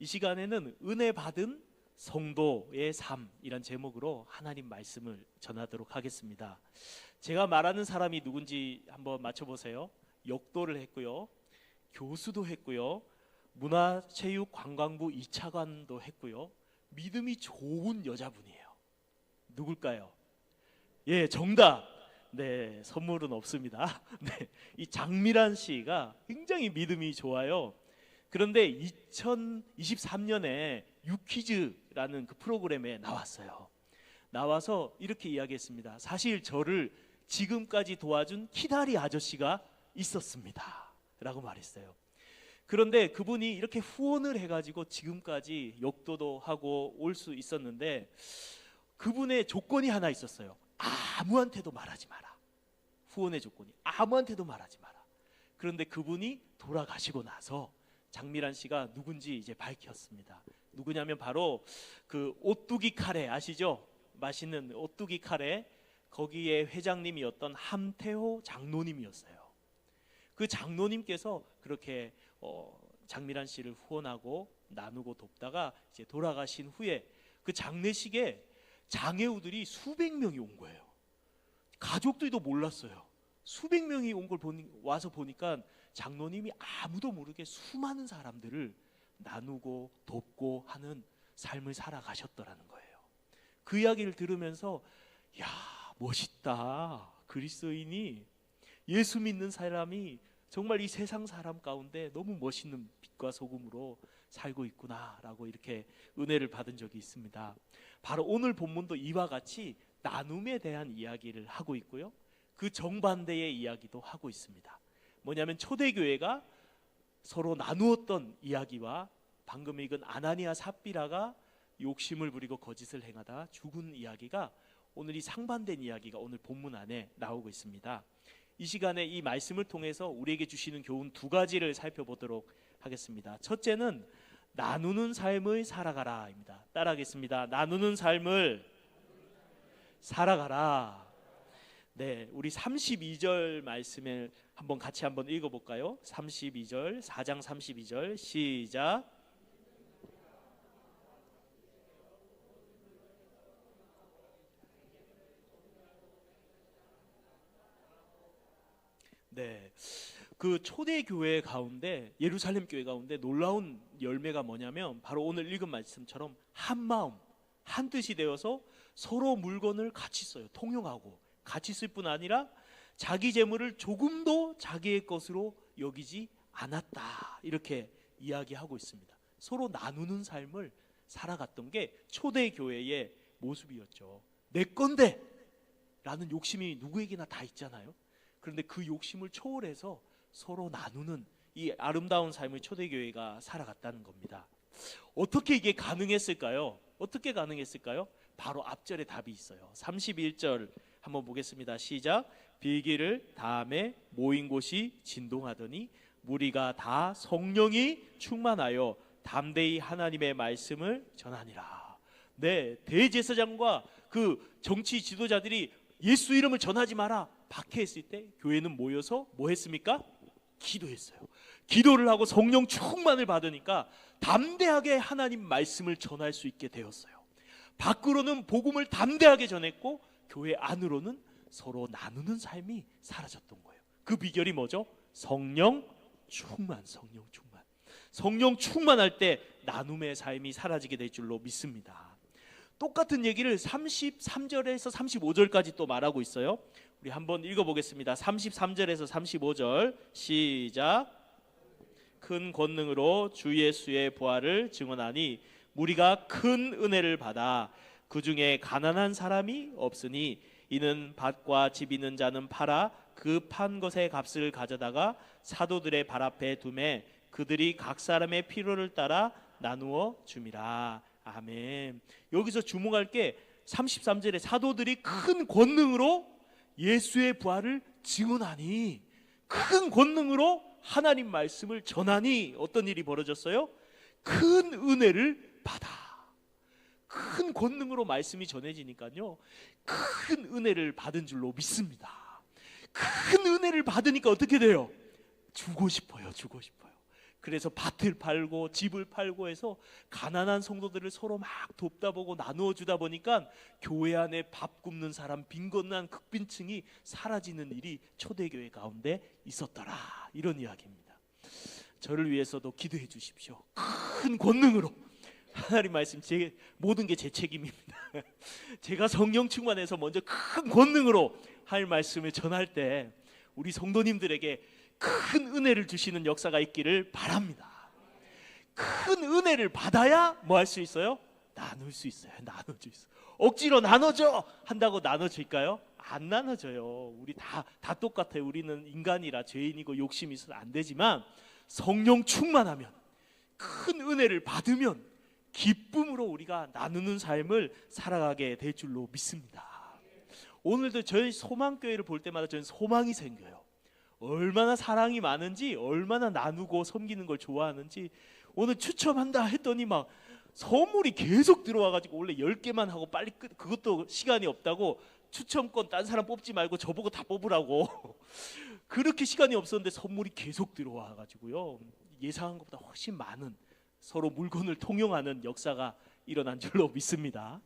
이 시간에는 은혜 받은 성도의 삶이란 제목으로 하나님 말씀을 전하도록 하겠습니다. 제가 말하는 사람이 누군지 한번 맞춰보세요. 역도를 했고요, 교수도 했고요, 문화체육관광부 2차관도 했고요, 믿음이 좋은 여자분이에요. 누굴까요? 예, 정답. 네, 선물은 없습니다. 네, 이 장미란 씨가 굉장히 믿음이 좋아요. 그런데 2023년에 유퀴즈라는 그 프로그램에 나왔어요. 나와서 이렇게 이야기했습니다. 사실 저를 지금까지 도와준 키다리 아저씨가 있었습니다 라고 말했어요. 그런데 그분이 이렇게 후원을 해가지고 지금까지 역도도 하고 올 수 있었는데, 그분의 조건이 하나 있었어요. 아무한테도 말하지 마라. 후원의 조건이 아무한테도 말하지 마라. 그런데 그분이 돌아가시고 나서 장미란 씨가 누군지 이제 밝혔습니다. 누구냐면 바로 그 오뚜기 카레 아시죠? 맛있는 오뚜기 카레, 거기에 회장님이었던 함태호 장로님이었어요. 그 장로님께서 그렇게 장미란 씨를 후원하고 나누고 돕다가 이제 돌아가신 후에 그 장례식에 장애우들이 수백 명이 온 거예요. 가족들도 몰랐어요. 수백 명이 온 걸 와서 보니까 장로님이 아무도 모르게 수많은 사람들을 나누고 돕고 하는 삶을 살아가셨더라는 거예요. 그 이야기를 들으면서 야, 멋있다. 그리스도인이, 예수 믿는 사람이 정말 이 세상 사람 가운데 너무 멋있는 빛과 소금으로 살고 있구나라고 이렇게 은혜를 받은 적이 있습니다. 바로 오늘 본문도 이와 같이 나눔에 대한 이야기를 하고 있고요, 그 정반대의 이야기도 하고 있습니다. 뭐냐면 초대교회가 서로 나누었던 이야기와 방금 읽은 아나니아 삽비라가 욕심을 부리고 거짓을 행하다 죽은 이야기가, 오늘 이 상반된 이야기가 오늘 본문 안에 나오고 있습니다. 이 시간에 이 말씀을 통해서 우리에게 주시는 교훈 두 가지를 살펴보도록 하겠습니다. 첫째는 나누는 삶을 살아가라입니다. 따라하겠습니다. 나누는 삶을 살아가라. 네, 우리 32절 말씀을 같이 한번 읽어볼까요? 32절, 4장 32절 시작. 네, 그 초대교회 가운데, 예루살렘 교회 가운데 놀라운 열매가 뭐냐면 바로 오늘 읽은 말씀처럼 한 마음, 한 뜻이 되어서 서로 물건을 같이 써요. 통용하고 같이 쓸 뿐 아니라 자기 재물을 조금도 자기의 것으로 여기지 않았다, 이렇게 이야기하고 있습니다. 서로 나누는 삶을 살아갔던 게 초대교회의 모습이었죠. 내 건데 라는 욕심이 누구에게나 다 있잖아요. 그런데 그 욕심을 초월해서 서로 나누는 이 아름다운 삶을 초대교회가 살아갔다는 겁니다. 어떻게 이게 가능했을까요? 어떻게 가능했을까요? 바로 앞절에 답이 있어요. 31절 한번 보겠습니다. 시작. 빌기를 다음에 모인 곳이 진동하더니 무리가 다 성령이 충만하여 담대히 하나님의 말씀을 전하니라. 네, 대제사장과 그 정치 지도자들이 예수 이름을 전하지 마라 박해했을 때 교회는 모여서 뭐 했습니까? 기도했어요. 기도를 하고 성령 충만을 받으니까 담대하게 하나님 말씀을 전할 수 있게 되었어요. 밖으로는 복음을 담대하게 전했고 교회 안으로는 서로 나누는 삶이 사라졌던 거예요. 그 비결이 뭐죠? 성령 충만. 성령 충만할 때 나눔의 삶이 사라지게 될 줄로 믿습니다. 똑같은 얘기를 33절에서 35절까지 또 말하고 있어요. 우리 한번 읽어보겠습니다. 33절에서 35절 시작. 큰 권능으로 주 예수의 부활을 증언하니 무리가 큰 은혜를 받아 그 중에 가난한 사람이 없으니 이는 밭과 집 있는 자는 팔아 그 판 것의 값을 가져다가 사도들의 발 앞에 두매 그들이 각 사람의 필요를 따라 나누어 줌이라. 아멘. 여기서 주목할 게 33절에 사도들이 큰 권능으로 예수의 부활을 증언하니, 큰 권능으로 하나님 말씀을 전하니 어떤 일이 벌어졌어요? 큰 은혜를 받아. 큰 권능으로 말씀이 전해지니까요, 큰 은혜를 받은 줄로 믿습니다. 큰 은혜를 받으니까 어떻게 돼요? 주고 싶어요. 그래서 밭을 팔고 집을 팔고 해서 가난한 성도들을 서로 막 돕다 보고 나누어 주다 보니까 교회 안에 밥 굶는 사람, 빈곤한 극빈층이 사라지는 일이 초대교회 가운데 있었더라. 이런 이야기입니다. 저를 위해서도 기도해 주십시오. 큰 권능으로. 하나님 말씀, 모든 게 제 책임입니다. 제가 성령 충만해서 먼저 큰 권능으로 할 말씀을 전할 때 우리 성도님들에게 큰 은혜를 주시는 역사가 있기를 바랍니다. 큰 은혜를 받아야 뭐 할 수 있어요? 나눌 수 있어요. 나눠줄 수 있어요. 억지로 나눠줘 한다고 나눠질까요? 안 나눠져요. 우리 다 똑같아요. 우리는 인간이라 죄인이고 욕심이 있어서 안 되지만 성령 충만하면, 큰 은혜를 받으면 기쁨으로 우리가 나누는 삶을 살아가게 될 줄로 믿습니다. 오늘도 저희 소망교회를 볼 때마다 저는 소망이 생겨요. 얼마나 사랑이 많은지, 얼마나 나누고 섬기는 걸 좋아하는지. 오늘 추첨한다 했더니 막 선물이 계속 들어와가지고, 원래 10개만 하고 빨리 그것도 시간이 없다고 추첨권 딴 사람 뽑지 말고 저보고 다 뽑으라고 그렇게 시간이 없었는데 선물이 계속 들어와가지고요, 예상한 것보다 훨씬 많은, 서로 물건을 통용하는 역사가 일어난 줄로 믿습니다.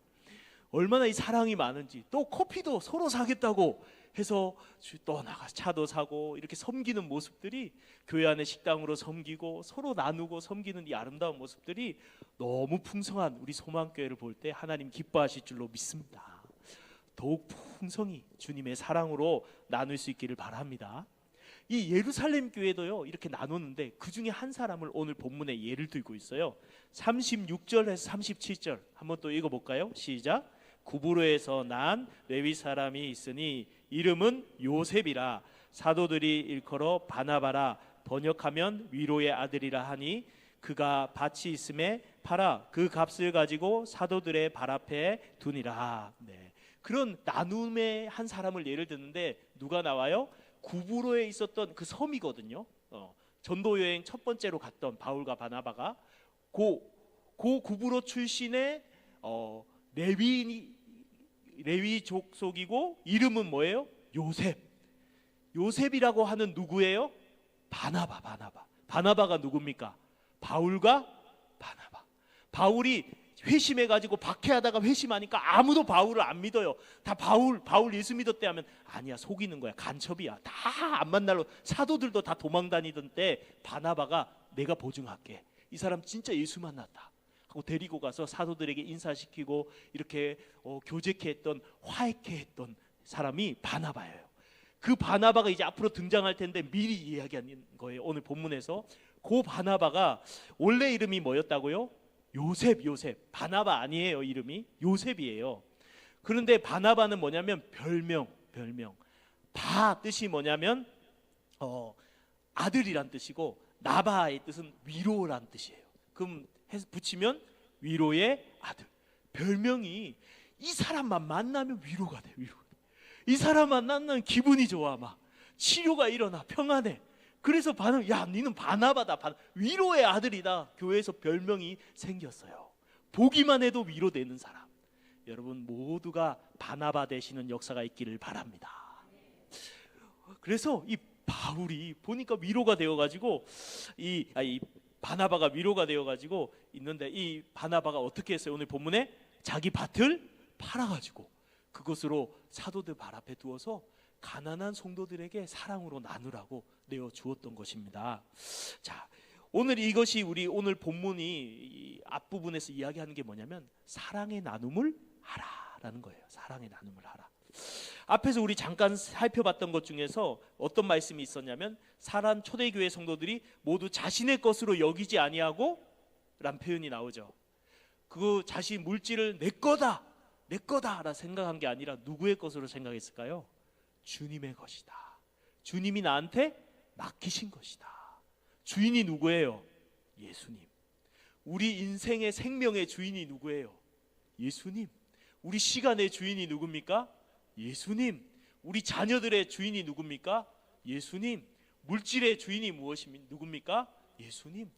얼마나 이 사랑이 많은지. 또 커피도 서로 사겠다고 해서 또 나가서 차도 사고 이렇게 섬기는 모습들이, 교회 안에 식당으로 섬기고 서로 나누고 섬기는 이 아름다운 모습들이 너무 풍성한 우리 소망교회를 볼 때 하나님 기뻐하실 줄로 믿습니다. 더욱 풍성히 주님의 사랑으로 나눌 수 있기를 바랍니다. 이 예루살렘 교회도요, 이렇게 나누는데 그 중에 한 사람을 오늘 본문에 예를 들고 있어요. 36절에서 37절 한번 또 읽어볼까요? 시작. 구브로에서 난 레위 사람이 있으니 이름은 요셉이라. 사도들이 일컬어 바나바라. 번역하면 위로의 아들이라 하니 그가 밭이 있음에 팔아 그 값을 가지고 사도들의 발 앞에 두니라. 네. 그런 나눔의 한 사람을 예를 드는데 누가 나와요? 구브로에 있었던 그 섬이거든요. 전도 여행 첫 번째로 갔던 바울과 바나바가 고 구브로 출신의 레위 족속이고 이름은 뭐예요? 요셉. 요셉이라고 하는 누구예요? 바나바가 누굽니까? 바울과 바나바. 바울이 회심해가지고 박해하다가 회심하니까 아무도 바울을 안 믿어요. 다 바울 예수 믿었대 하면 아니야, 속이는 거야, 간첩이야, 다 안 만나러, 사도들도 다 도망다니던 때 바나바가 내가 보증할게, 이 사람 진짜 예수 만났다 하고 데리고 가서 사도들에게 인사시키고 이렇게 교제케 했던, 화해케 했던 사람이 바나바예요. 그 바나바가 이제 앞으로 등장할 텐데 미리 이야기하는 거예요. 오늘 본문에서 그 바나바가 원래 이름이 뭐였다고요? 요셉. 바나바 아니에요. 이름이 요셉이에요. 그런데 바나바는 뭐냐면 별명. 바 뜻이 뭐냐면 아들이란 뜻이고, 나바의 뜻은 위로란 뜻이에요. 그럼 해서 붙이면 위로의 아들. 별명이, 이 사람만 만나면 위로가 돼. 이 사람만 만나면 기분이 좋아, 막 치료가 일어나, 평안해. 그래서 야, 니는 바나바다, 위로의 아들이다. 교회에서 별명이 생겼어요. 보기만 해도 위로되는 사람. 여러분 모두가 바나바 되시는 역사가 있기를 바랍니다. 그래서 이 바울이 보니까 위로가 되어가지고 이 바나바가 위로가 되어가지고 있는데, 이 바나바가 어떻게 했어요? 오늘 본문에 자기 밭을 팔아가지고 그것으로 사도들 발 앞에 두어서 가난한 성도들에게 사랑으로 나누라고 내어 주었던 것입니다. 자, 오늘 이것이 우리 오늘 본문이 이 앞부분에서 이야기하는 게 뭐냐면 사랑의 나눔을 하라라는 거예요. 사랑의 나눔을 하라. 앞에서 우리 잠깐 살펴봤던 것 중에서 어떤 말씀이 있었냐면, 사란 초대교회 성도들이 모두 자신의 것으로 여기지 아니하고 라는 표현이 나오죠. 그 자신 물질을 내 거다라 생각한 게 아니라 누구의 것으로 생각했을까요? 주님의 것이다. 주님이 나한테 맡기신 것이다. 주인이 누구예요? 예수님. 우리 인생의 생명의 주인이 누구예요? 예수님. 우리 시간의 주인이 누굽니까? 예수님. 우리 자녀들의 주인이 누굽니까? 예수님. 물질의 주인이 누굽니까? 예수님.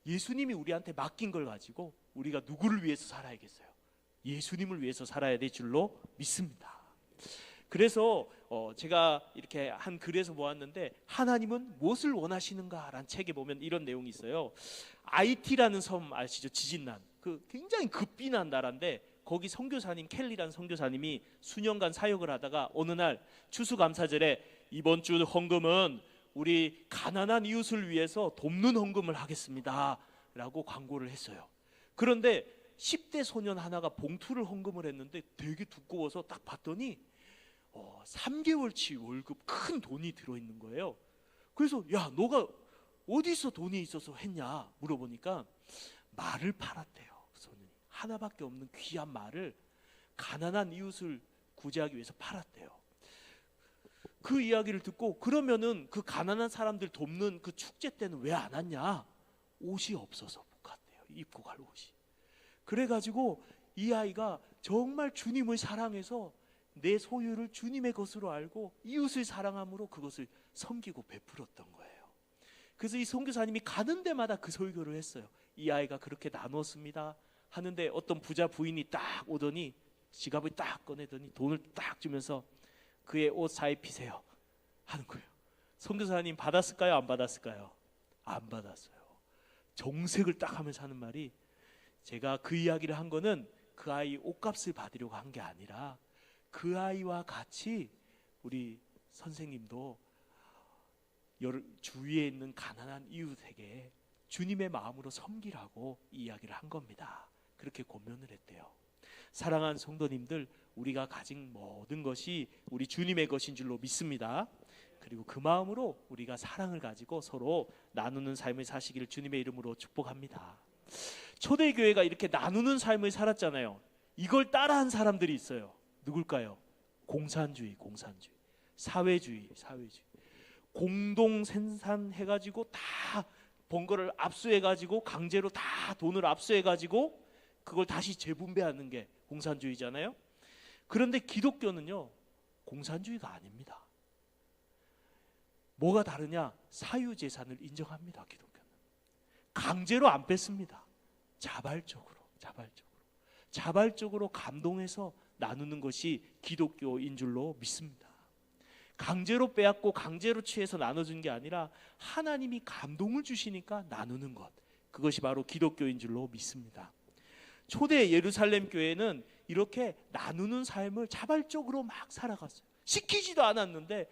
예수님이 우리한테 맡긴 걸 가지고 우리가 누구를 위해서 살아야겠어요? 예수님을 위해서 살아야 될 줄로 믿습니다. 그래서 제가 이렇게 한 글에서 보았는데 하나님은 무엇을 원하시는가라는 책에 보면 이런 내용이 있어요. IT라는 섬 아시죠? 지진난 그 굉장히 급비난 나라인데 거기 선교사님 켈리라는 선교사님이 수년간 사역을 하다가 어느 날 추수감사절에 이번 주 헌금은 우리 가난한 이웃을 위해서 돕는 헌금을 하겠습니다 라고 광고를 했어요. 그런데 10대 소년 하나가 봉투를 헌금을 했는데 되게 두꺼워서 딱 봤더니 3개월치 월급 큰 돈이 들어있는 거예요. 그래서 야 너가 어디서 돈이 있어서 했냐 물어보니까 말을 팔았대요. 소년이 하나밖에 없는 귀한 말을 가난한 이웃을 구제하기 위해서 팔았대요. 그 이야기를 듣고 그러면은 그 가난한 사람들 돕는 그 축제 때는 왜 안 왔냐? 옷이 없어서 못 갔대요. 입고 갈 옷이. 그래가지고 이 아이가 정말 주님을 사랑해서 내 소유를 주님의 것으로 알고 이웃을 사랑함으로 그것을 섬기고 베풀었던 거예요. 그래서 이 선교사님이 가는 데마다 그 설교를 했어요. 이 아이가 그렇게 나눴습니다 하는데 어떤 부자 부인이 딱 오더니 지갑을 딱 꺼내더니 돈을 딱 주면서 그의 옷 사입히세요 하는 거예요. 선교사님 받았을까요? 안 받았을까요? 안 받았어요. 정색을 딱 하면서 하는 말이 제가 그 이야기를 한 거는 그 아이 옷값을 받으려고 한 게 아니라 그 아이와 같이 우리 선생님도 주위에 있는 가난한 이웃에게 주님의 마음으로 섬기라고 이야기를 한 겁니다. 그렇게 고면을 했대요. 사랑하는 성도님들, 우리가 가진 모든 것이 우리 주님의 것인 줄로 믿습니다. 그리고 그 마음으로 우리가 사랑을 가지고 서로 나누는 삶을 사시기를 주님의 이름으로 축복합니다. 초대교회가 이렇게 나누는 삶을 살았잖아요. 이걸 따라한 사람들이 있어요. 누굴까요? 공산주의, 사회주의. 공동 생산해가지고 다 번 거를 압수해가지고 강제로 다 돈을 압수해가지고 그걸 다시 재분배하는 게 공산주의잖아요. 그런데 기독교는요 공산주의가 아닙니다. 뭐가 다르냐? 사유재산을 인정합니다. 기독교는 강제로 안 뺐습니다. 자발적으로 감동해서 나누는 것이 기독교인 줄로 믿습니다. 강제로 빼앗고 강제로 취해서 나눠준 게 아니라 하나님이 감동을 주시니까 나누는 것, 그것이 바로 기독교인 줄로 믿습니다. 초대 예루살렘 교회는 이렇게 나누는 삶을 자발적으로 막 살아갔어요. 시키지도 않았는데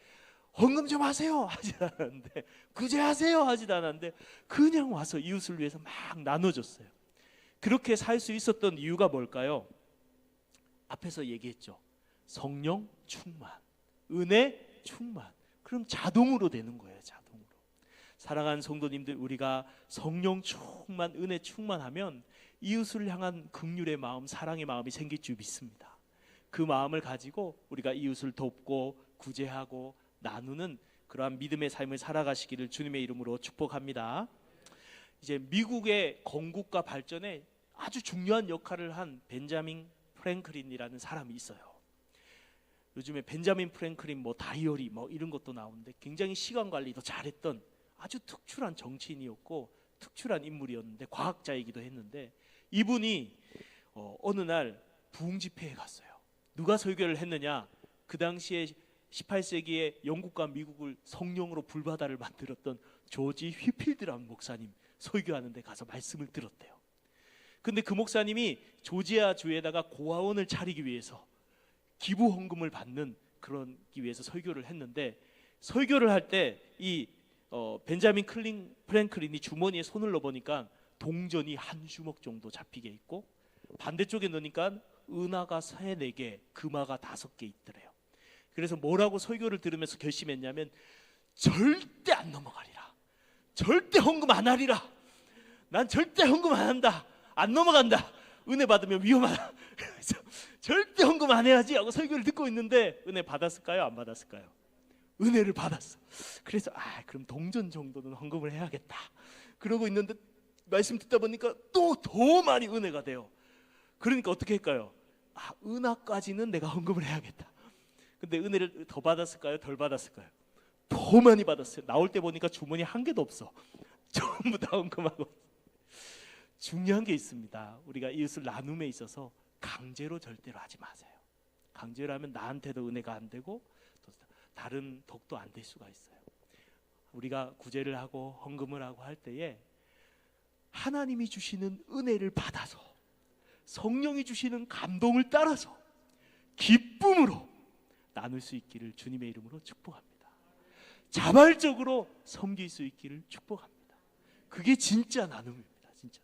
헌금 좀 하세요 하지도 않았는데 구제하세요 하지도 않았는데 그냥 와서 이웃을 위해서 막 나눠줬어요. 그렇게 살 수 있었던 이유가 뭘까요? 앞에서 얘기했죠. 성령 충만, 은혜 충만. 그럼 자동으로 되는 거예요. 자동으로. 사랑하는 성도님들, 우리가 성령 충만, 은혜 충만하면 이웃을 향한 긍휼의 마음, 사랑의 마음이 생길 줄 믿습니다. 그 마음을 가지고 우리가 이웃을 돕고 구제하고 나누는 그러한 믿음의 삶을 살아가시기를 주님의 이름으로 축복합니다. 이제 미국의 건국과 발전에 아주 중요한 역할을 한 벤자민 프랭클린이라는 사람이 있어요. 요즘에 벤자민 프랭클린 다이어리 이런 것도 나오는데 굉장히 시간 관리도 잘했던 아주 특출한 정치인이었고 특출한 인물이었는데 과학자이기도 했는데 이분이 어느 날 부흥 집회에 갔어요. 누가 설교를 했느냐? 그 당시에 18세기에 영국과 미국을 성령으로 불바다를 만들었던 조지 휘필드라는 목사님 설교하는 데 가서 말씀을 들었대요. 근데 그 목사님이 조지아 주에다가 고아원을 차리기 위해서 기부 헌금을 받는 그러기 위해서 설교를 했는데 설교를 할 때 이 벤자민 프랭클린이 주머니에 손을 넣어보니까 동전이 한 주먹 정도 잡히게 있고 반대쪽에 넣으니까 은하가 3-4개, 금화가 5개 있더래요. 그래서 뭐라고 설교를 들으면서 결심했냐면 절대 안 넘어가리라. 절대 헌금 안 하리라. 난 절대 헌금 안 한다. 안 넘어간다. 은혜 받으면 위험하다. 그래서 절대 헌금 안 해야지 하고 설교를 듣고 있는데 은혜 받았을까요? 안 받았을까요? 은혜를 받았어. 그래서 그럼 동전 정도는 헌금을 해야겠다. 그러고 있는데 말씀 듣다 보니까 또 더 많이 은혜가 돼요. 그러니까 어떻게 할까요? 은하까지는 내가 헌금을 해야겠다. 근데 은혜를 더 받았을까요? 덜 받았을까요? 더 많이 받았어요. 나올 때 보니까 주머니 한 개도 없어. 전부 다 헌금하고. 중요한 게 있습니다. 우리가 이웃을 나눔에 있어서 강제로 절대로 하지 마세요. 강제로 하면 나한테도 은혜가 안 되고 또 다른 덕도 안 될 수가 있어요. 우리가 구제를 하고 헌금을 하고 할 때에 하나님이 주시는 은혜를 받아서 성령이 주시는 감동을 따라서 기쁨으로 나눌 수 있기를 주님의 이름으로 축복합니다. 자발적으로 섬길 수 있기를 축복합니다. 그게 진짜 나눔입니다. 진짜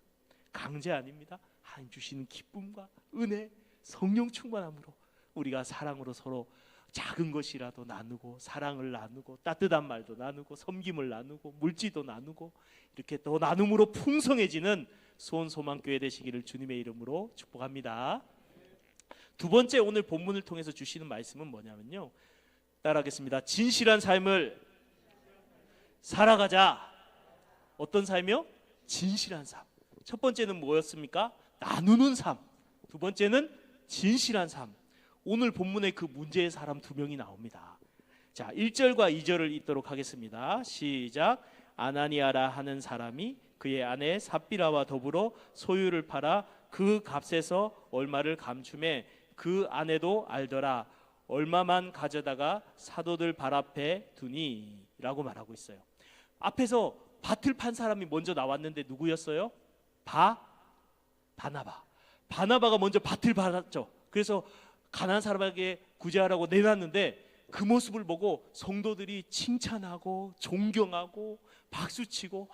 강제 아닙니다. 하나님 주시는 기쁨과 은혜, 성령 충만함으로 우리가 사랑으로 서로 작은 것이라도 나누고 사랑을 나누고 따뜻한 말도 나누고 섬김을 나누고 물질도 나누고 이렇게 또 나눔으로 풍성해지는 수원소망교회 되시기를 주님의 이름으로 축복합니다. 두 번째 오늘 본문을 통해서 주시는 말씀은 뭐냐면요, 따라하겠습니다. 진실한 삶을 살아가자. 어떤 삶이요? 진실한 삶. 첫 번째는 뭐였습니까? 나누는 삶. 두 번째는 진실한 삶. 오늘 본문에 그 문제의 사람 두 명이 나옵니다. 자, 1절과 2절을 읽도록 하겠습니다. 시작. 아나니아라 하는 사람이 그의 아내 삽비라와 더불어 소유를 팔아 그 값에서 얼마를 감춤해 그 아내도 알더라. 얼마만 가져다가 사도들 발 앞에 두니 라고 말하고 있어요. 앞에서 밭을 판 사람이 먼저 나왔는데 누구였어요? 바나바가 먼저 밭을 팔았죠. 그래서 가난한 사람에게 구제하라고 내놨는데 그 모습을 보고 성도들이 칭찬하고 존경하고 박수치고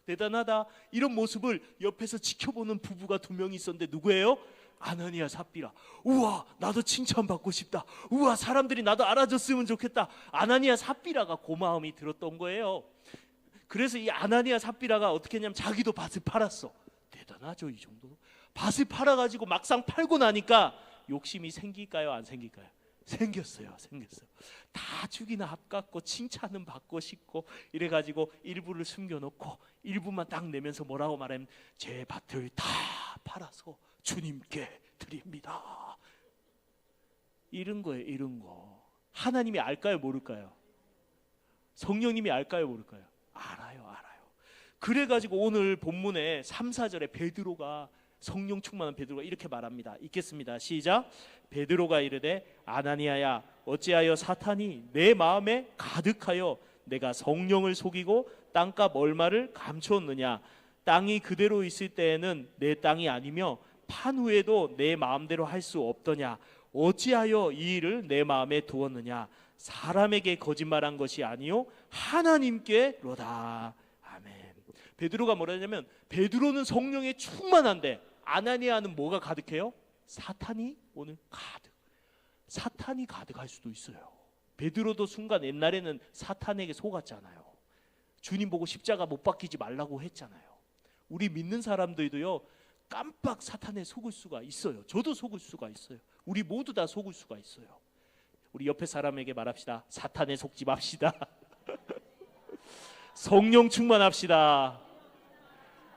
대단하다 이런 모습을 옆에서 지켜보는 부부가 두 명이 있었는데 누구예요? 아나니아 삽비라. 우와, 나도 칭찬받고 싶다. 우와, 사람들이 나도 알아줬으면 좋겠다. 아나니아 삽비라가 그 마음이 들었던 거예요. 그래서 이 아나니아 삽비라가 어떻게 했냐면 자기도 밭을 팔았어. 대단하죠, 이 정도. 밭을 팔아가지고 막상 팔고 나니까 욕심이 생길까요, 안 생길까요? 생겼어요. 다 주기나 합갖고 칭찬은 받고 싶고 이래가지고 일부를 숨겨놓고 일부만 딱 내면서 뭐라고 말하면 제 밭을 다 팔아서 주님께 드립니다. 이런 거예요. 이런 거. 하나님이 알까요, 모를까요? 성령님이 알까요, 모를까요? 알아요. 그래가지고 오늘 본문에 3, 4절에 베드로가, 성령 충만한 베드로가 이렇게 말합니다. 읽겠습니다. 시작. 베드로가 이르되 아나니아야, 어찌하여 사탄이 내 마음에 가득하여 내가 성령을 속이고 땅값 얼마를 감추었느냐. 땅이 그대로 있을 때에는 내 땅이 아니며 판 후에도 내 마음대로 할 수 없더냐. 어찌하여 이 일을 내 마음에 두었느냐. 사람에게 거짓말한 것이 아니요 하나님께로다. 아멘. 베드로가 뭐라 하냐면 베드로는 성령에 충만한데 아나니아는 뭐가 가득해요? 사탄이 오늘 사탄이 가득할 수도 있어요. 베드로도 순간 옛날에는 사탄에게 속았잖아요. 주님 보고 십자가 못 박히지 말라고 했잖아요. 우리 믿는 사람들도요, 깜빡 사탄에 속을 수가 있어요. 저도 속을 수가 있어요. 우리 모두 다 속을 수가 있어요. 우리 옆에 사람에게 말합시다. 사탄에 속지 맙시다. 성령 충만합시다.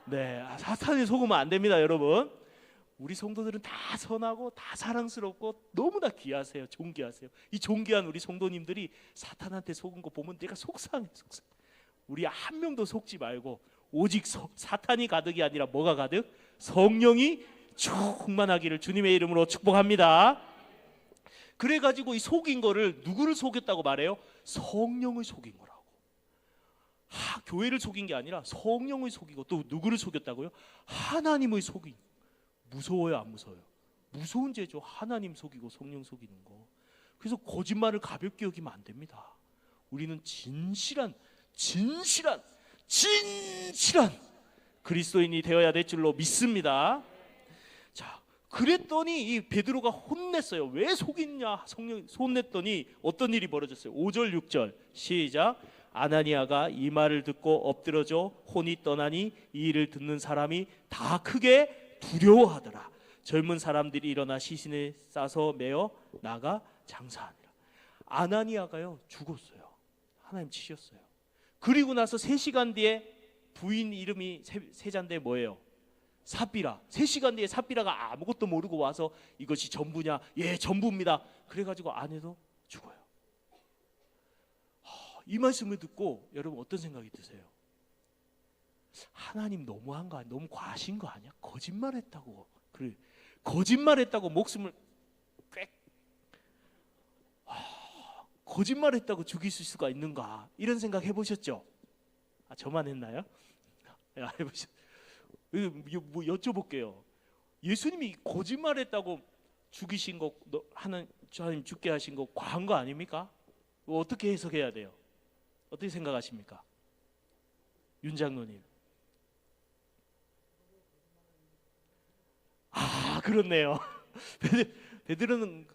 네, 사탄에 속으면 안 됩니다, 여러분. 우리 성도들은 다 선하고 다 사랑스럽고 너무나 귀하세요. 존귀하세요. 이 존귀한 우리 성도님들이 사탄한테 속은 거 보면 내가 속상해. 우리 한 명도 속지 말고 오직 사탄이 가득이 아니라 뭐가 가득? 성령이 충만하기를 주님의 이름으로 축복합니다. 그래가지고 이 속인 거를 누구를 속였다고 말해요? 성령을 속인 거라고. 교회를 속인 게 아니라 성령을 속이고 또 누구를 속였다고요? 하나님을 속인. 무서워요, 안 무서워요? 무서운 죄죠. 하나님 속이고 성령 속이는 거. 그래서 거짓말을 가볍게 여기면 안 됩니다. 우리는 진실한 그리스도인이 되어야 될 줄로 믿습니다. 자, 그랬더니 이 베드로가 혼냈어요. 왜 속이냐? 성령 혼냈더니 어떤 일이 벌어졌어요? 5절 6절 시작. 아나니아가 이 말을 듣고 엎드러져 혼이 떠나니 이 일을 듣는 사람이 다 크게 두려워하더라. 젊은 사람들이 일어나 시신을 싸서 메어 나가 장사하니라. 아나니아가요 죽었어요. 하나님 치셨어요. 그리고 나서 3시간 뒤에 부인 이름이 세잔데 뭐예요? 삽비라. 3시간 뒤에 삽비라가 아무것도 모르고 와서 이것이 전부냐? 예, 전부입니다. 그래가지고 아내도 죽어요. 이 말씀을 듣고 여러분 어떤 생각이 드세요? 하나님 너무한 거 아니야? 너무 과하신 거 아니야? 거짓말했다고. 그래, 거짓말했다고 목숨을 꽥 거짓말했다고 죽일 수가 있는가? 이런 생각 해보셨죠? 저만 했나요? 해보셨? 뭐 여쭤볼게요. 예수님이 거짓말했다고 죽이신 거, 하나님 죽게 하신 거 과한 거 아닙니까? 어떻게 해석해야 돼요? 어떻게 생각하십니까? 윤 장로님. 그렇네요. 베드로는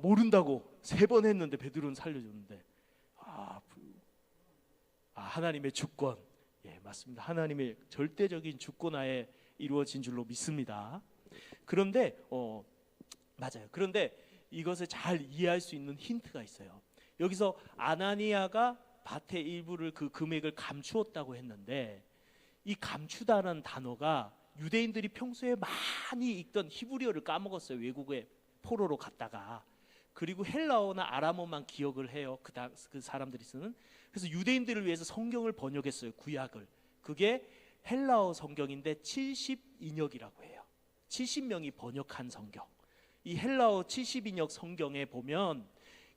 모른다고 3번 했는데 베드로는 살려줬는데 하나님의 주권, 예, 맞습니다. 하나님의 절대적인 주권하에 이루어진 줄로 믿습니다. 그런데 맞아요. 그런데 이것을 잘 이해할 수 있는 힌트가 있어요. 여기서 아나니아가 밭의 일부를 그 금액을 감추었다고 했는데, 이 감추다라는 단어가 유대인들이 평소에 많이 읽던 히브리어를 까먹었어요. 외국에 포로로 갔다가. 그리고 헬라어나 아람어만 기억을 해요. 그 사람들이 쓰는. 그래서 유대인들을 위해서 성경을 번역했어요. 구약을. 그게 헬라어 성경인데 70인역이라고 해요. 70명이 번역한 성경. 이 헬라어 70인역 성경에 보면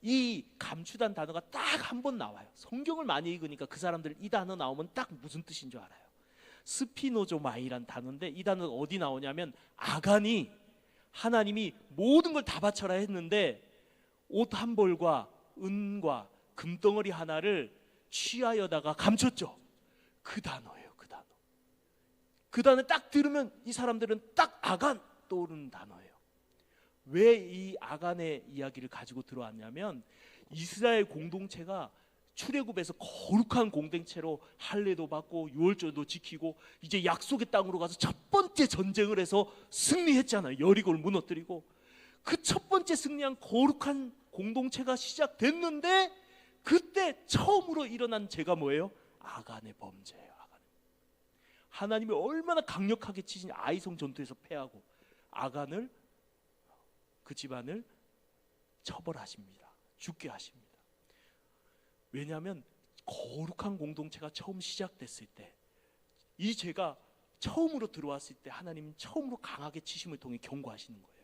이 감추단 단어가 딱 한 번 나와요. 성경을 많이 읽으니까 그 사람들 이 단어 나오면 딱 무슨 뜻인 줄 알아요. 스피노조마이란 단어인데, 이 단어가 어디 나오냐면, 아간이 하나님이 모든 걸 다 바쳐라 했는데 옷 한 벌과 은과 금덩어리 하나를 취하여다가 감췄죠. 그 단어예요. 그 단어. 그 단어 딱 들으면 이 사람들은 딱 아간 떠오르는 단어예요. 왜 이 아간의 이야기를 가지고 들어왔냐면, 이스라엘 공동체가 출애굽에서 거룩한 공동체로 할례도 받고 유월절도 지키고 이제 약속의 땅으로 가서 첫 번째 전쟁을 해서 승리했잖아요. 여리고를 무너뜨리고. 그 첫 번째 승리한 거룩한 공동체가 시작됐는데, 그때 처음으로 일어난 죄가 뭐예요? 아간의 범죄예요. 하나님이 얼마나 강력하게 치신 아이성 전투에서 패하고 아간을, 그 집안을 처벌하십니다. 죽게 하십니다. 왜냐하면 거룩한 공동체가 처음 시작됐을 때, 이 죄가 처음으로 들어왔을 때 하나님은 처음으로 강하게 치심을 통해 경고하시는 거예요.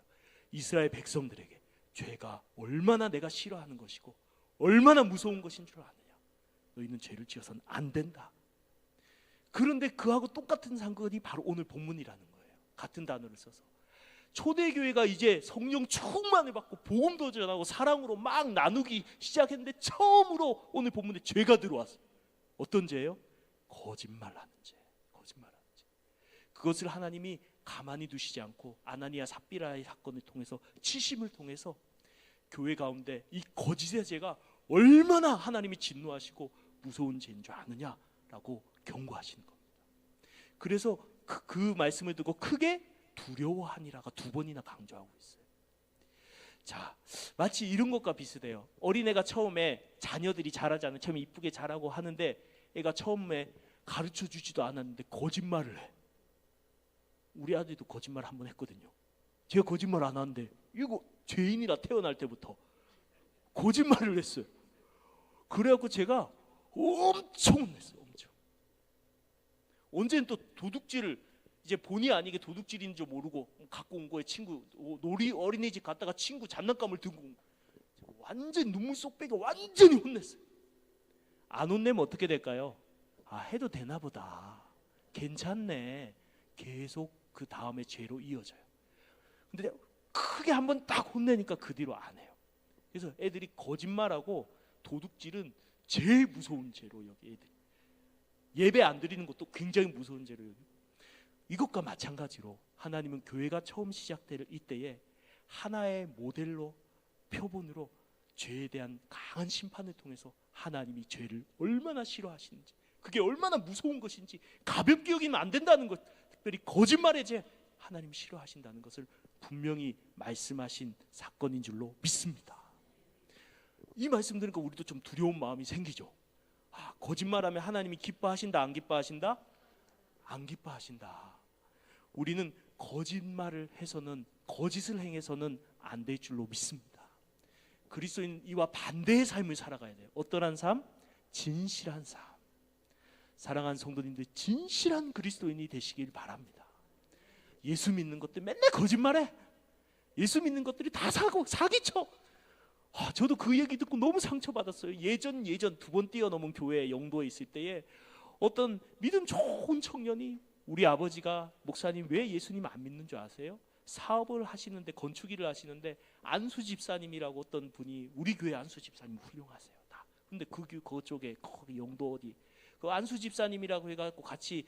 이스라엘 백성들에게 죄가 얼마나 내가 싫어하는 것이고 얼마나 무서운 것인 줄 아느냐. 너희는 죄를 지어서는 안 된다. 그런데 그하고 똑같은 사건이 바로 오늘 본문이라는 거예요. 같은 단어를 써서. 초대교회가 이제 성령 충만을 받고 복음도 전하고 사랑으로 막 나누기 시작했는데, 처음으로 오늘 본문에 죄가 들어왔어요. 어떤 죄예요? 거짓말하는 죄. 거짓말하는 죄. 그것을 하나님이 가만히 두시지 않고 아나니아 삽비라의 사건을 통해서, 치심을 통해서 교회 가운데 이 거짓의 죄가 얼마나 하나님이 진노하시고 무서운 죄인 줄 아느냐라고 경고하시는 겁니다. 그래서 그 말씀을 듣고 크게 두려워하니라가 2번이나 강조하고 있어요. 자, 마치 이런 것과 비슷해요. 어린애가 처음에, 자녀들이 자라잖아요. 처음에 이쁘게 자라고 하는데 애가 처음에 가르쳐 주지도 않았는데 거짓말을 해. 우리 아들도 거짓말 한번 했거든요. 제가 거짓말 안 하는데 이거 죄인이라 태어날 때부터 거짓말을 했어요. 그래갖고 제가 엄청 혼냈어요. 엄청. 언제는 또 도둑질을, 이제 본의 아니게 도둑질인 줄 모르고 갖고 온 거에 친구 어린이집 갔다가 친구 장난감을 들고 온 거예요. 완전 눈물 쏙 빼고 완전히 혼냈어요. 안 혼내면 어떻게 될까요? 해도 되나 보다, 괜찮네, 계속 그 다음에 죄로 이어져요. 근데 크게 한번 딱 혼내니까 그 뒤로 안 해요. 그래서 애들이 거짓말하고 도둑질은 제일 무서운 죄로 여기, 애들이 예배 안 드리는 것도 굉장히 무서운 죄로 여기. 이것과 마찬가지로 하나님은 교회가 처음 시작될 이때에 하나의 모델로, 표본으로 죄에 대한 강한 심판을 통해서 하나님이 죄를 얼마나 싫어하시는지, 그게 얼마나 무서운 것인지, 가볍게 여기면 안 된다는 것, 특별히 거짓말의 죄, 하나님이 싫어하신다는 것을 분명히 말씀하신 사건인 줄로 믿습니다. 이 말씀 들으니까 우리도 좀 두려운 마음이 생기죠. 거짓말하면 하나님이 기뻐하신다, 안 기뻐하신다? 안 기뻐하신다. 우리는 거짓말을 해서는, 거짓을 행해서는 안 될 줄로 믿습니다. 그리스도인 이와 반대의 삶을 살아가야 돼요. 어떠한 삶? 진실한 삶. 사랑하는 성도님들, 진실한 그리스도인이 되시길 바랍니다. 예수 믿는 것들 맨날 거짓말해. 예수 믿는 것들이 다 사기쳐. 저도 그 얘기 듣고 너무 상처받았어요. 예전 2번 뛰어넘은 교회 영도에 있을 때에 어떤 믿음 좋은 청년이 우리 아버지가 목사님 왜 예수님 안 믿는 줄 아세요? 사업을 하시는데 건축 일을 하시는데 안수 집사님이라고 어떤 분이 우리 교회 안수 집사님 훌륭하세요. 다. 근데 그쪽에 거기 영도 어디 그 안수 집사님이라고 해갖고 같이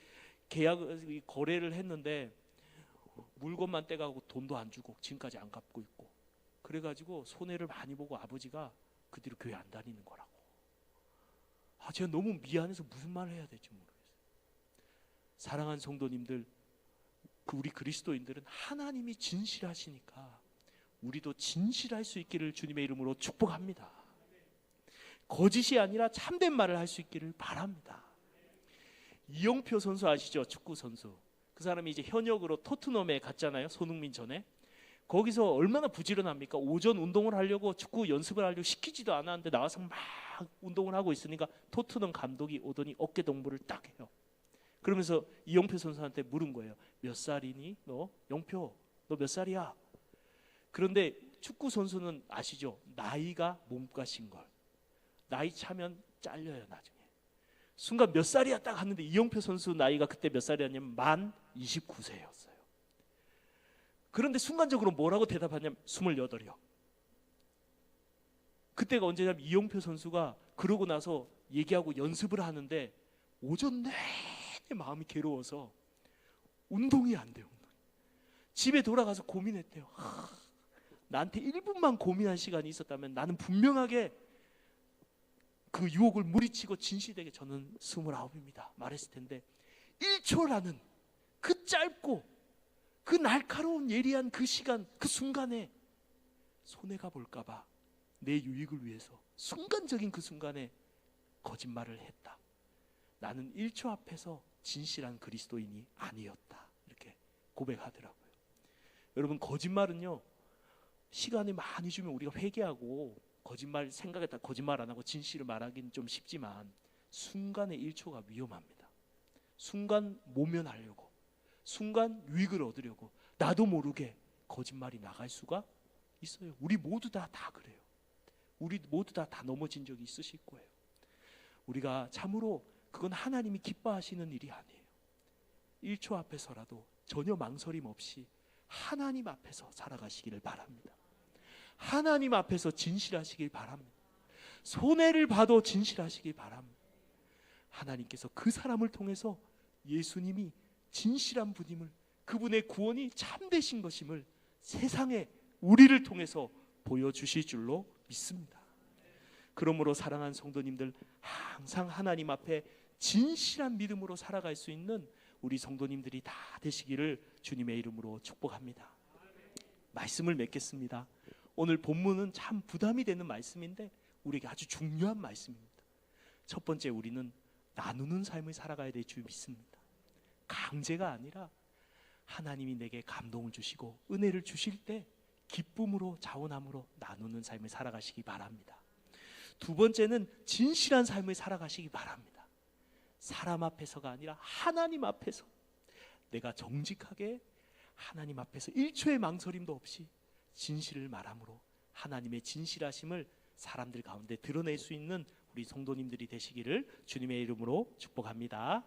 거래를 했는데 물건만 떼가고 돈도 안 주고 지금까지 안 갚고 있고 그래가지고 손해를 많이 보고 아버지가 그 뒤로 교회 안 다니는 거라고. 제가 너무 미안해서 무슨 말을 해야 될지 모르겠어요. 사랑하는 성도님들, 우리 그리스도인들은 하나님이 진실하시니까 우리도 진실할 수 있기를 주님의 이름으로 축복합니다. 거짓이 아니라 참된 말을 할 수 있기를 바랍니다. 이영표 선수 아시죠? 축구 선수. 그 사람이 이제 현역으로 토트넘에 갔잖아요. 손흥민 전에. 거기서 얼마나 부지런합니까? 오전 운동을 하려고 축구 연습을 하려고 시키지도 않았는데 나와서 막 운동을 하고 있으니까 토트넘 감독이 오더니 어깨 동무를 딱 해요. 그러면서 이영표 선수한테 물은 거예요. 몇 살이니? 너? 영표, 너 몇 살이야? 그런데 축구 선수는 아시죠? 나이가 몸값인 걸. 나이 차면 잘려요 나중에. 순간 몇 살이야 딱 하는데 이영표 선수 나이가 그때 몇 살이었냐면 만 29세였어요. 그런데 순간적으로 뭐라고 대답하냐면 28이요. 그때가 언제냐면 이영표 선수가 그러고 나서 얘기하고 연습을 하는데 오전 내내 마음이 괴로워서 운동이 안 돼요. 집에 돌아가서 고민했대요. 나한테 1분만 고민할 시간이 있었다면 나는 분명하게 그 유혹을 무리치고 진실되게 저는 29입니다 말했을 텐데 1초라는 그 짧고 그 날카로운 예리한 그 시간 그 순간에 손해가 볼까봐 내 유익을 위해서 순간적인 그 순간에 거짓말을 했다. 나는 1초 앞에서 진실한 그리스도인이 아니었다. 이렇게 고백하더라고요. 여러분 거짓말은요 시간을 많이 주면 우리가 회개하고 거짓말 생각했다 거짓말 안 하고 진실을 말하기는 좀 쉽지만 순간의 1초가 위험합니다. 순간 모면하려고 순간 유익을 얻으려고 나도 모르게 거짓말이 나갈 수가 있어요. 우리 모두 다 그래요. 우리 모두 다 넘어진 적이 있으실 거예요. 우리가 참으로 그건 하나님이 기뻐하시는 일이 아니에요. 1초 앞에서라도 전혀 망설임 없이 하나님 앞에서 살아가시기를 바랍니다. 하나님 앞에서 진실하시길 바랍니다. 손해를 봐도 진실하시길 바랍니다. 하나님께서 그 사람을 통해서 예수님이 진실한 분임을 그분의 구원이 참되신 것임을 세상에 우리를 통해서 보여주실 줄로 믿습니다. 그러므로 사랑하는 성도님들 항상 하나님 앞에 진실한 믿음으로 살아갈 수 있는 우리 성도님들이 다 되시기를 주님의 이름으로 축복합니다. 말씀을 맺겠습니다. 오늘 본문은 참 부담이 되는 말씀인데 우리에게 아주 중요한 말씀입니다. 첫 번째 우리는 나누는 삶을 살아가야 될 줄 믿습니다. 강제가 아니라 하나님이 내게 감동을 주시고 은혜를 주실 때 기쁨으로 자원함으로 나누는 삶을 살아가시기 바랍니다. 두 번째는 진실한 삶을 살아가시기 바랍니다. 사람 앞에서가 아니라 하나님 앞에서 내가 정직하게 하나님 앞에서 1초의 망설임도 없이 진실을 말함으로 하나님의 진실하심을 사람들 가운데 드러낼 수 있는 우리 성도님들이 되시기를 주님의 이름으로 축복합니다.